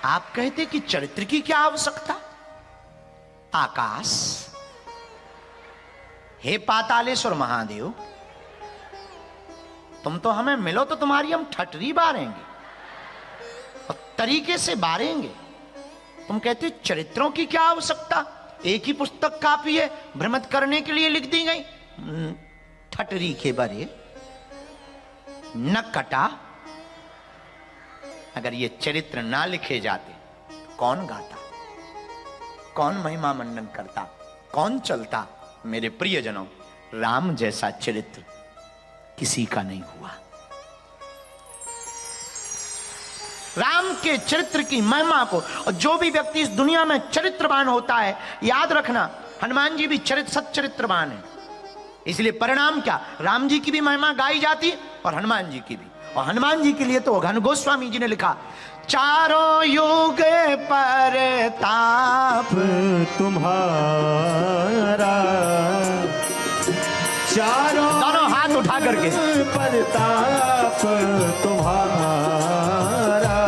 आप कहते कि चरित्र की क्या आवश्यकता? आकाश, हे पातालेश्वर महादेव, तुम तो हमें मिलो तो तुम्हारी हम ठटरी बारेंगे और तरीके से बारेंगे। तुम कहते चरित्रों की क्या आवश्यकता? एक ही पुस्तक काफी है, भ्रमित करने के लिए लिख दी गई। ठटरी के बरे न कटा। अगर ये चरित्र ना लिखे जाते तो कौन गाता, कौन महिमा मंडन करता, कौन चलता? मेरे प्रियजनों, राम जैसा चरित्र किसी का नहीं हुआ। राम के चरित्र की महिमा को, और जो भी व्यक्ति इस दुनिया में चरित्रवान होता है, याद रखना हनुमान जी भी सच्चरित्रवान है। इसलिए परिणाम क्या, राम जी की भी महिमा गाई जाती और हनुमान जी की भी। और हनुमान जी के लिए तो घन गोस्वामी जी ने लिखा, चारों युग पर ताप तुम्हारा, चारों दोनों हाथ उठा करके, पर ताप तुम्हारा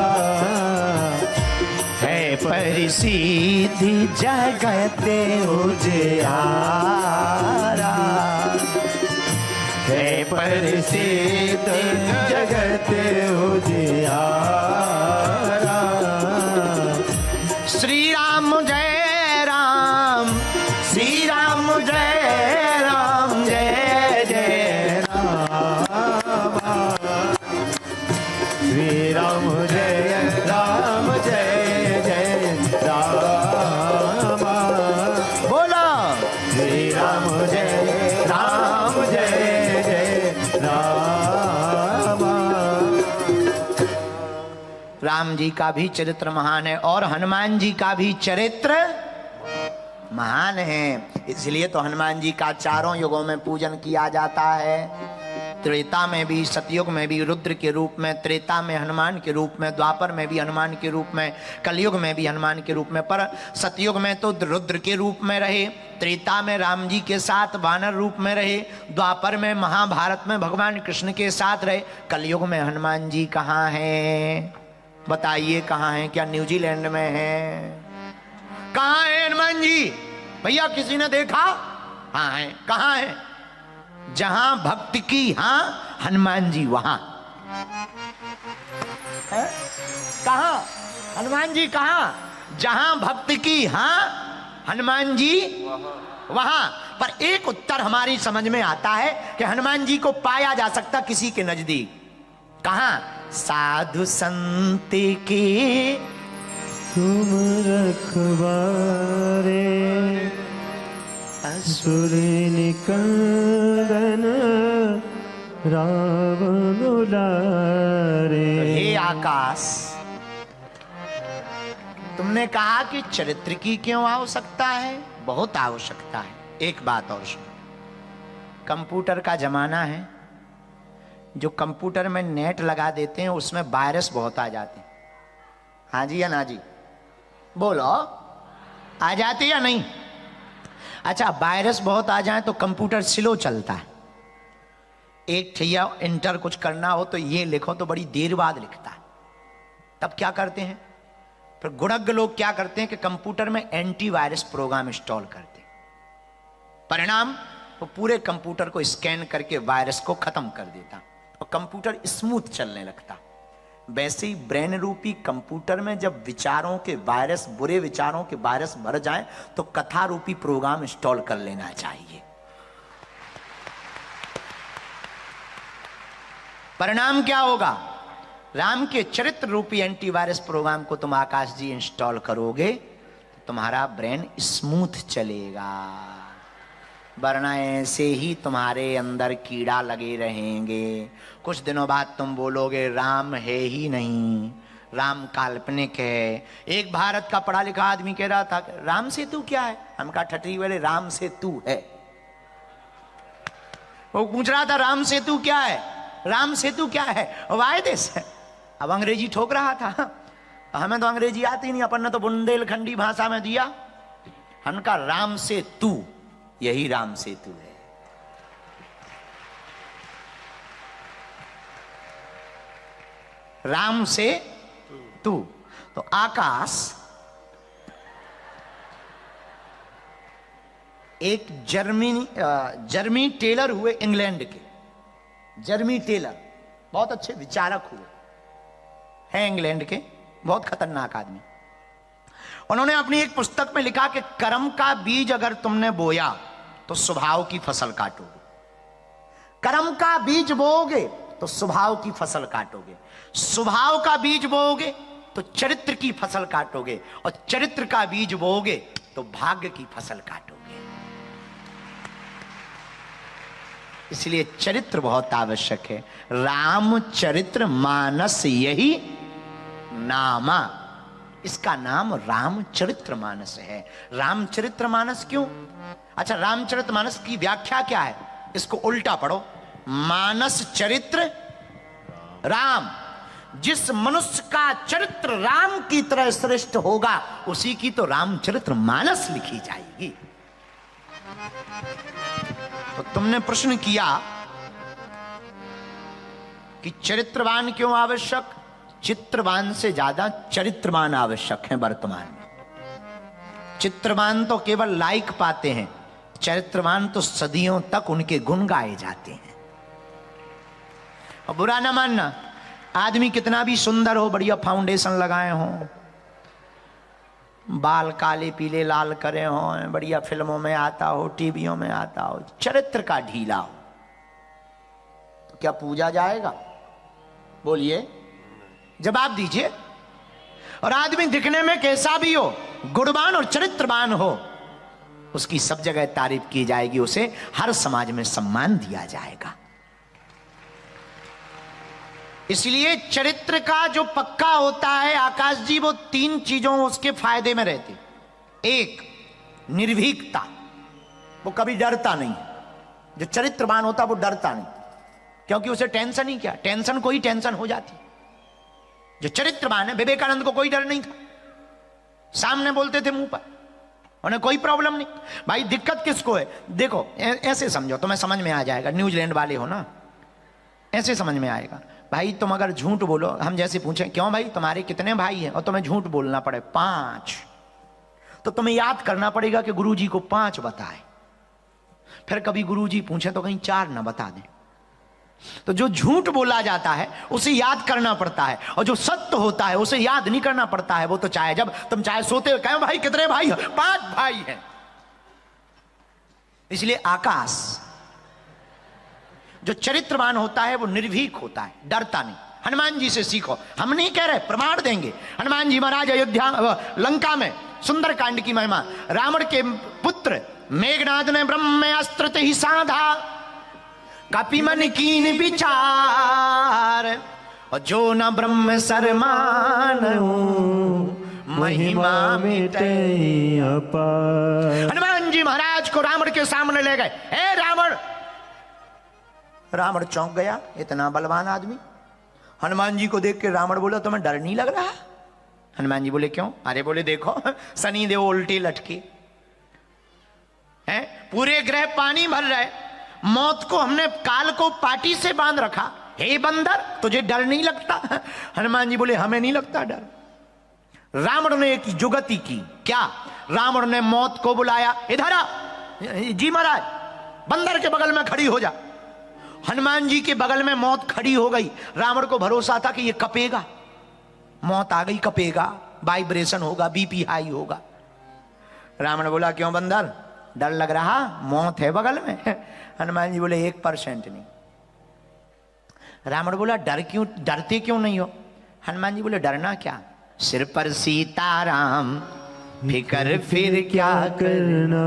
है परिसिद्धि जगत उजियारा, है परिसिद्ध जगत उजियारा। श्री राम जय राम, श्री राम जय राम, जय जय राम, श्री राम जय राम, जय जय राम। बोला श्री राम जय राम, जय जय राम। राम जी का भी चरित्र महान है और हनुमान जी का भी चरित्र महान है। इसलिए तो हनुमान जी का चारों युगों में पूजन किया जाता है। त्रेता में भी, सतयुग में भी रुद्र के रूप में, त्रेता में हनुमान के रूप में, द्वापर में भी हनुमान के रूप में, कलयुग में भी हनुमान के रूप में। पर सतयुग में तो रुद्र के रूप में रहे, त्रेता में राम जी के साथ वानर रूप में रहे, द्वापर में महाभारत में भगवान कृष्ण के साथ रहे। कलयुग में हनुमान जी कहाँ हैं? बताइए कहाँ हैं? क्या न्यूजीलैंड में हैं? कहाँ है हनुमान जी? भैया किसी ने देखा? हाँ है। कहाँ है? जहां भक्ति की हाँ, हनुमान जी वहां। कहां हनुमान जी? कहां? जहां भक्ति की हाँ, हनुमान जी वहां। पर एक उत्तर हमारी समझ में आता है कि हनुमान जी को पाया जा सकता किसी के नजदीक। कहां? साधु संत की तुम रखवारे, असुर निकंदन रावण उलारे। हे आकाश, तुमने कहा कि चरित्र की क्यों आवश्यकता है? बहुत आवश्यकता है। एक बात और सुनो, कंप्यूटर का जमाना है। जो कंप्यूटर में नेट लगा देते हैं उसमें वायरस बहुत आ जाते हैं। हाँ जी या ना जी? बोलो, आ जाती या नहीं? अच्छा, वायरस बहुत आ जाए तो कंप्यूटर स्लो चलता है। एक ठैया इंटर कुछ करना हो तो ये लिखो तो बड़ी देर बाद लिखता है। तब क्या करते हैं फिर गुणज्ञ लोग? क्या करते हैं कि कंप्यूटर में एंटीवायरस प्रोग्राम इंस्टॉल करते हैं। परिणाम, वो पूरे कंप्यूटर को स्कैन करके वायरस को खत्म कर देता और कंप्यूटर स्मूथ चलने लगता। वैसे ही ब्रेन रूपी कंप्यूटर में जब विचारों के वायरस, बुरे विचारों के वायरस भर जाएं तो कथा रूपी प्रोग्राम इंस्टॉल कर लेना चाहिए। परिणाम क्या होगा? राम के चरित्र रूपी एंटीवायरस प्रोग्राम को तुम आकाश जी इंस्टॉल करोगे तो तुम्हारा ब्रेन स्मूथ चलेगा, वरना ऐसे ही तुम्हारे अंदर कीड़ा लगे रहेंगे। कुछ दिनों बाद तुम बोलोगे राम है ही नहीं, राम काल्पनिक है। एक भारत का पढ़ा लिखा आदमी कह रहा था राम सेतु क्या है? हम कहा ठटरी वाले, राम सेतु है। वो पूछ रहा था राम सेतु क्या है? राम सेतु क्या है? वायदे से। अब अंग्रेजी ठोक रहा था। हमें तो अंग्रेजी आती नहीं, अपन ने तो बुंदेलखंडी भाषा में दिया। हमका राम सेतु, यही राम सेतु है। राम से तू, तो आकाश एक जर्मी टेलर हुए इंग्लैंड के। जर्मी टेलर बहुत अच्छे विचारक हुए हैं इंग्लैंड के, बहुत खतरनाक आदमी। उन्होंने अपनी एक पुस्तक में लिखा कि कर्म का बीज अगर तुमने बोया तो स्वभाव की फसल काटोगे। कर्म का बीज बोओगे तो स्वभाव की फसल काटोगे, स्वभाव का बीज बोओगे तो चरित्र की फसल काटोगे, और चरित्र का बीज बोओगे तो भाग्य की फसल काटोगे। इसलिए चरित्र बहुत आवश्यक है। रामचरित्र मानस यही नामा, इसका नाम रामचरित्र मानस है। रामचरित्र मानस क्यों? अच्छा, रामचरित्र मानस की व्याख्या क्या है? इसको उल्टा पढ़ो, मानस चरित्र राम। जिस मनुष्य का चरित्र राम की तरह श्रेष्ठ होगा उसी की तो रामचरित्र मानस लिखी जाएगी। तो तुमने प्रश्न किया कि चरित्रवान क्यों आवश्यक? चित्रवान से ज्यादा चरित्रवान आवश्यक है वर्तमान में। चित्रवान तो केवल लाइक पाते हैं, चरित्रवान तो सदियों तक उनके गुण गाए जाते हैं। और बुरा ना मानना, आदमी कितना भी सुंदर हो, बढ़िया फाउंडेशन लगाए हो, बाल काले पीले लाल करे हो, बढ़िया फिल्मों में आता हो, टीवियों में आता हो, चरित्र का ढीला हो, तो क्या पूजा जाएगा? बोलिए, जवाब दीजिए। और आदमी दिखने में कैसा भी हो, गुणवान और चरित्रवान हो, उसकी सब जगह तारीफ की जाएगी, उसे हर समाज में सम्मान दिया जाएगा। इसलिए चरित्र का जो पक्का होता है आकाश जी, वो तीन चीजों उसके फायदे में रहती। एक, निर्भीकता, वो कभी डरता नहीं। जो चरित्रवान होता वो डरता नहीं, क्योंकि उसे टेंशन ही क्या, टेंशन कोई टेंशन हो जाती। जो चरित्रवान है, विवेकानंद को कोई डर नहीं था, सामने बोलते थे मुंह पर, उन्हें कोई प्रॉब्लम नहीं। भाई दिक्कत किसको है? देखो ऐसे समझो, तुम्हें समझ में आ जाएगा, न्यूजीलैंड वाले हो ना, ऐसे समझ में आएगा। भाई तुम अगर झूठ बोलो, हम जैसे पूछें क्यों भाई तुम्हारे कितने भाई हैं, और तुम्हें झूठ बोलना पड़े 5, तो तुम्हें याद करना पड़ेगा कि गुरुजी को 5 बताए। फिर कभी गुरुजी पूछे तो कहीं 4 ना बता दें। तो जो झूठ बोला जाता है उसे याद करना पड़ता है, और जो सत्य होता है उसे याद नहीं करना पड़ता है। वो तो चाहे जब तुम चाहे सोते हो कहो भाई कितने भाई हो, 5 भाई हैं। इसलिए आकाश जो चरित्रवान होता है वो निर्भीक होता है, डरता नहीं। हनुमान जी से सीखो, हम नहीं कह रहे, प्रमाण देंगे। हनुमान जी महाराज अयोध्या लंका में सुंदरकांड की महिमा, रावण के पुत्र मेघनाद ने ब्रह्मास्त्र ही साधा, कपि मन कीन विचार, और जो न ब्रह्म सरमानहु महिमा मिटे अपार। हनुमान जी महाराज को रावण के सामने ले गए, हे रावण। रावण चौंक गया, इतना बलवान आदमी। हनुमान जी को देख के रावण बोला तुम्हें डर नहीं लग रहा? हनुमान जी बोले क्यों? अरे बोले देखो शनि देव उल्टे लटके हैं, पूरे ग्रह पानी भर रहे, मौत को हमने काल को पाटी से बांध रखा, हे बंदर तुझे डर नहीं लगता? हनुमान जी बोले हमें नहीं लगता डर। रावण ने एक जुगति की, क्या? रावण ने मौत को बुलाया, इधर आ जी महाराज, बंदर के बगल में खड़ी हो जा। हनुमान जी के बगल में मौत खड़ी हो गई। रावण को भरोसा था कि ये कपेगा, मौत आ गई, कपेगा, वाइब्रेशन होगा, बीपी हाई होगा। रावण बोला क्यों बंदर, डर लग रहा? मौत है बगल में। हनुमान जी बोले 1% नहीं। रावण बोला डरते क्यों नहीं हो? हनुमान जी बोले डरना क्या, सिर पर सीताराम, फिकर फिर क्या करना।